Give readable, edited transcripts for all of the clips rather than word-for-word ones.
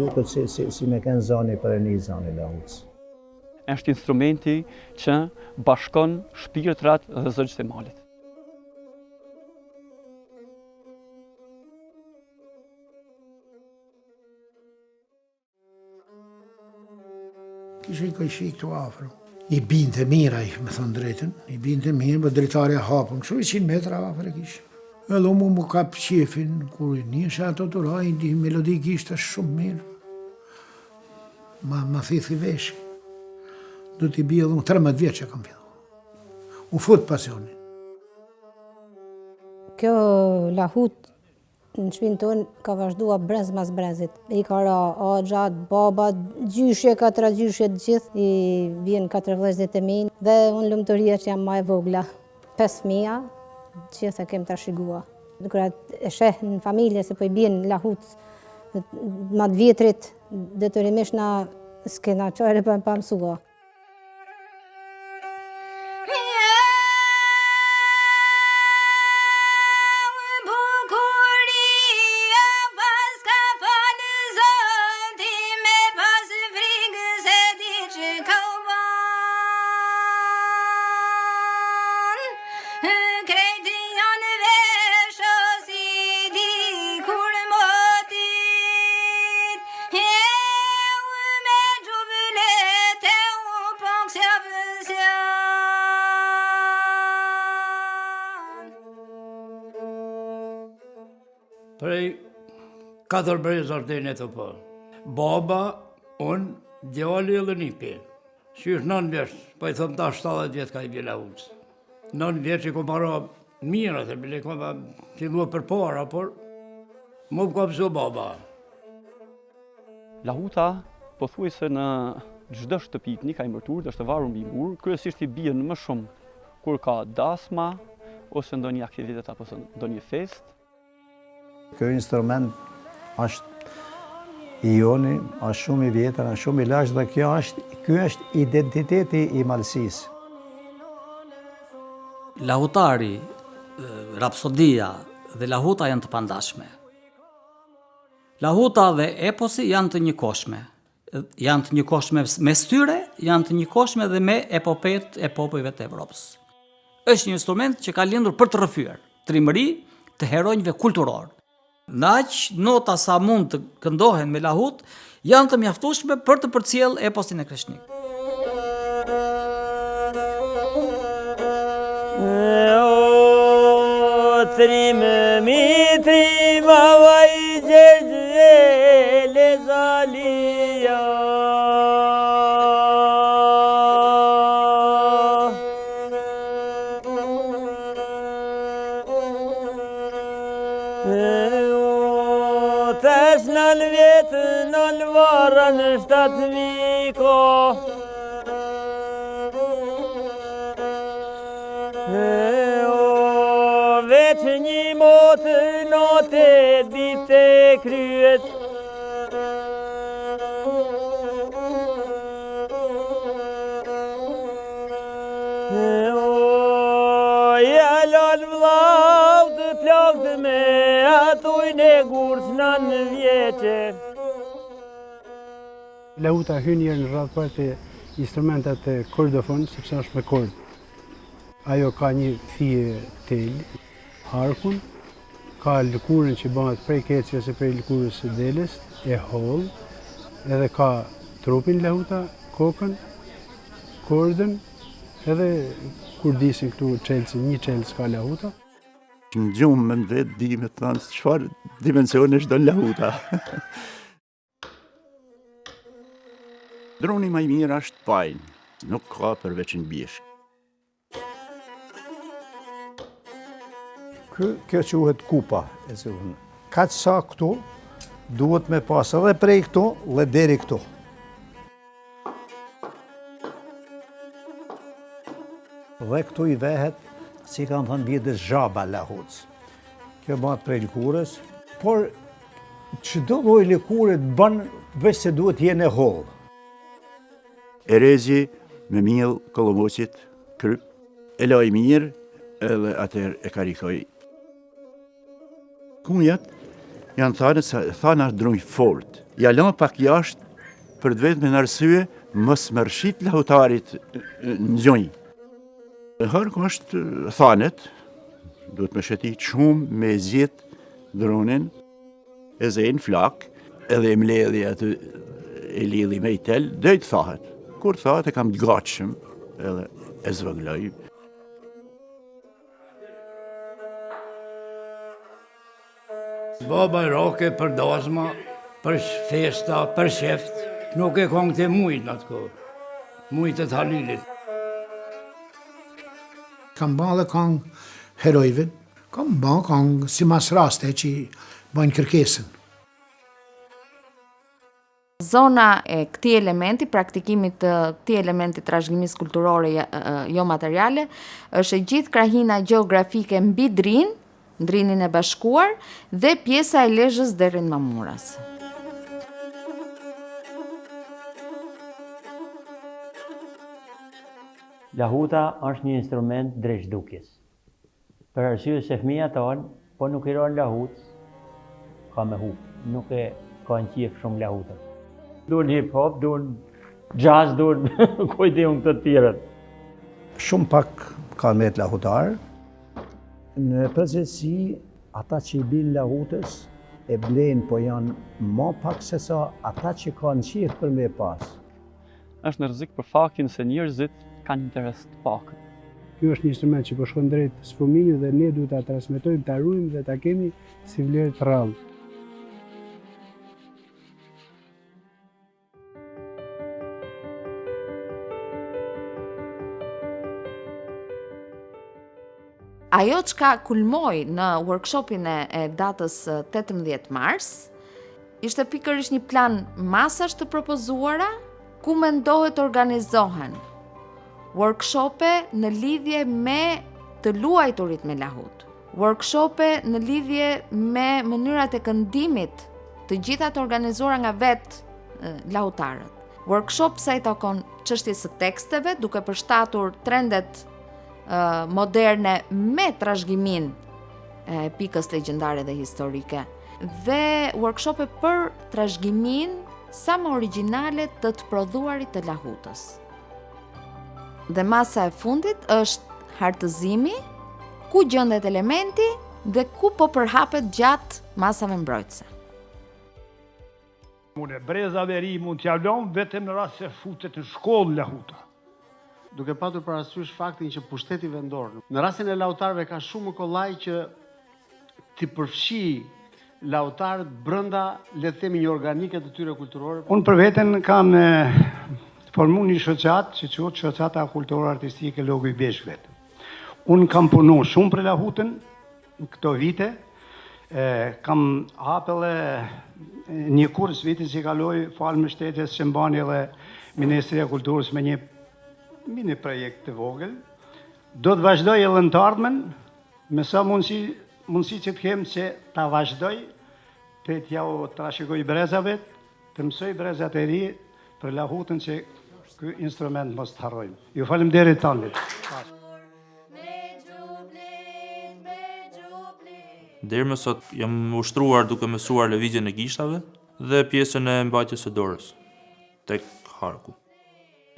duket si me kanë zani për e një zani lahutës. Është instrumenti që bashkon shpirtrat dhe zogjet e malit. Kishe i kajshi këtu afro. I binte mira, me thonë drejten, i binte mirë, për dritare hapën, kështu i 100 metra afre kishë. Edhe mu kap qefin, kur i njëshe ato të rajnë, melodi kishtë shumë mirë. Ma thithi veshë. Do t'i bje edhe 13 vjetë që kam fillu. U fut pasionin. Kjo lahut në shpinë tonë ka vazhdua brez mas brezit. I ka ra axhat, baba, gjyshe, 4 gjyshe të gjithë, i vjen 4 vëllezërit e mi, dhe unë lumëtoria që jam ma e vogla. 5 fëmija, gjithë e kem të shigua. Kura e sheh në familje se po i bjen lahut ma të vjetrit, detyrimisht na s'kena qajre pa mësua. Prej 4 brezar të në të po. Baba, unë, djali edhe nipi. Qysh 9 vjeç, po i thëmë ta 70 vjetë ka i bje lahutës. 9 vjeç i ko marra mira, të bile ko fillua për para, por mu ka pësu baba. Lahuta, po thuaj se në çdo shtëpi ka i mërtur, dhe është varur mbi mur, kryesisht i bien më shumë kur ka dasma, ose ndonjë aktivitet apo ndonjë fest. Kjo instrument është i joni, është shumë i vjetër, është shumë i lashtë dhe kjo është identiteti i malësisë. Lahutari, rapsodia dhe lahuta janë të pandashme. Lahuta dhe eposi janë të njëkohshme. Janë të njëkohshme mes tyre, janë të njëkohshme dhe me epopet e popujve të Evropës. Është një instrument që ka lindur për të rrëfyer trimëri të heronjve kulturor. Naq nota sa mund të këndohen me lahut janë të mjaftueshme për të përcjell eposin e Krishnik. O trim mi trim vaj gjele zalia. Tesh nal vjetë nal varën 7 viko. Veç një motë note dite kryet. Jalal vlau të plakët me atujnë e gurës në vjeqe. Lahuta hyn njërë në radhë parë të instrumentat e kordofon, sepse është me kord. Ajo ka një fije tel, harkun, ka lëkurën që bëhet prej keci ose prej lëkurës së deles, e holl, edhe ka trupin lahuta, kokën, kordën, edhe kur disin këtu çelësin, një çelës ka lahuta. Në gjumë më në vetë di me të thënë çfarë dimensioni çdo lahuta. Droni më i mirë është pajnë, nuk ka përveç në bishk. Kjo quhet kupa, e zëvën. Kaq sa këtu, duhet me pas edhe prej këtu, dhe deri këtu. Dhe këtu i vehet, si kanë thënë bjedës zhaba lahutës. Kjo bëhet prej lëkurës, por çdo lloj lëkure të bën veç se duhet jenë e hollë. Erezi me miell kolomocit, kryp, e laj mirë, edhe atër e karikoj. Kunjat janë thanë është drunj fort. ja lën pak jashtë për të vetëm në arsye mos më rshit lahutarit në gjunjë. Harku është thanet, duhet me shetit shumë me zjet dronin, e zejnë flak, edhe e mledhi aty e lidhi me i tel, dhe i të thahet. Kur thahet e kam të gatshëm, edhe e zvëgloj. Baba i roke për dozma, për festa, për sheft, nuk e kong të mujt në atë kohë, mujt e të halilit. Kam ba dhe kong herojve, kam ba kong si mas raste që bajnë kërkesën. Zona e këtij elementi, praktikimit të këtij elementi trashëgimisë kulturore jo materiale, është e gjithë krahina gjeografike mbi Ndrinin e Bashkuar dhe pjesa e Lezhës deri në Mamuras. Lahuta është një instrument drejtdukjes. Për arsye se fëmijët tonë, po nuk i ronë lahutës, ka me hu, nuk e ka në qef shumë lahutën. Duhen hip-hop, duhen jazz, duhen kujti unë të tjerët. Shumë pak kanë me të lahutarë. Në përgjithësi, ata që i bin lahutës e blenë, po janë ma pak se sa ata që kanë qef për me pas. Është në rrezik për faktin se njerëzit kanë interes të pakët. Ky është një instrument që po shkon drejt së fëmijës dhe ne duhet ta transmetojmë, ta ruajmë dhe ta kemi si vlerë të rrallë. Ajo çka kulmoi në workshopin e datës 18 mars, ishte pikërisht një plan masash të propozuara ku mendohet organizohen workshope në lidhje me të luajturit me lahut, workshope në lidhje me mënyrat e këndimit të gjitha të organizuara nga vetë lahutarët, workshop sa i takon çështjes së teksteve, duke përshtatur trendet moderne me trashëgimin e pikës legjendare dhe historike, dhe workshope për trashëgimin sa më origjinale të prodhuarit të lahutës. Dhe masa e fundit është hartëzimi, ku gjendet elementi dhe ku po përhapet gjatë masave mbrojtëse. Brezave ri mund t'ja lëm vetëm në rast se futet në shkollë lahuta. Duke patur parasysh faktin që pushteti vendor, në rastin e lahutarëve ka shumë më kollaj që t'i përfshi lahutarët brenda, le të themi, një organike të tyre kulturore. Unë për veten kam formu një shoqat që quhet Shoqata Kulturore Artistike Logu i Beshkëve. Unë kam punu shumë për lahutën në këto vite, kam hapëlle një kurs vitin që kaloi falë mbështetjes që mbani edhe Ministria e Kulturës me një mini projekt të vogël. Do të vazhdoj edhe në të ardhmen, me sa mundësi që të kem që ta vazhdoj të t'ja u trashëgoj brezave, të mësoj brezat e ri për lahutën që ky instrument mos të harrojmë. Ju faleminderit tanit. Deri më sot jam ushtruar duke mësuar lëvizjen e gishtave dhe pjesën e mbajtjes së dorës tek harku.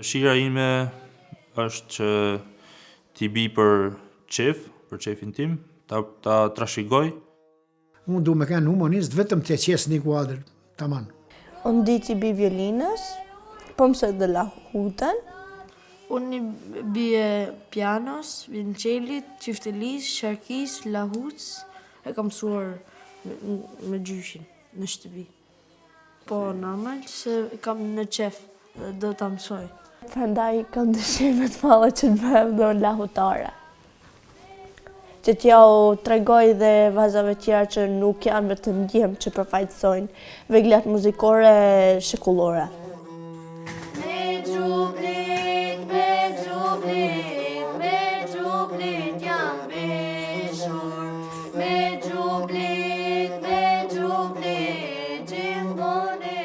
Dëshira ime është që t'i bi për qefin tim, ta trashëgoj. Unë du me kanë humanist vetëm të qesë një kuadrë, taman. Unë di që bi violinës, po mësoj dhe lahutën. Unë bie pianos, violonçelit, çiftelis, sharkis, lahuts, e kam mësuar me gjyshin në shtëpi. Po normal se kam në qef dhe do ta mësoj. Prandaj kam dëshirë të madhe që të bëhem dhe unë lahutare. Që t'ja u tregoj dhe vazave tjera që nuk janë vetëm ndjehem që përfaqësojnë veglat muzikore shekullore. Me gjublit, gjithmonë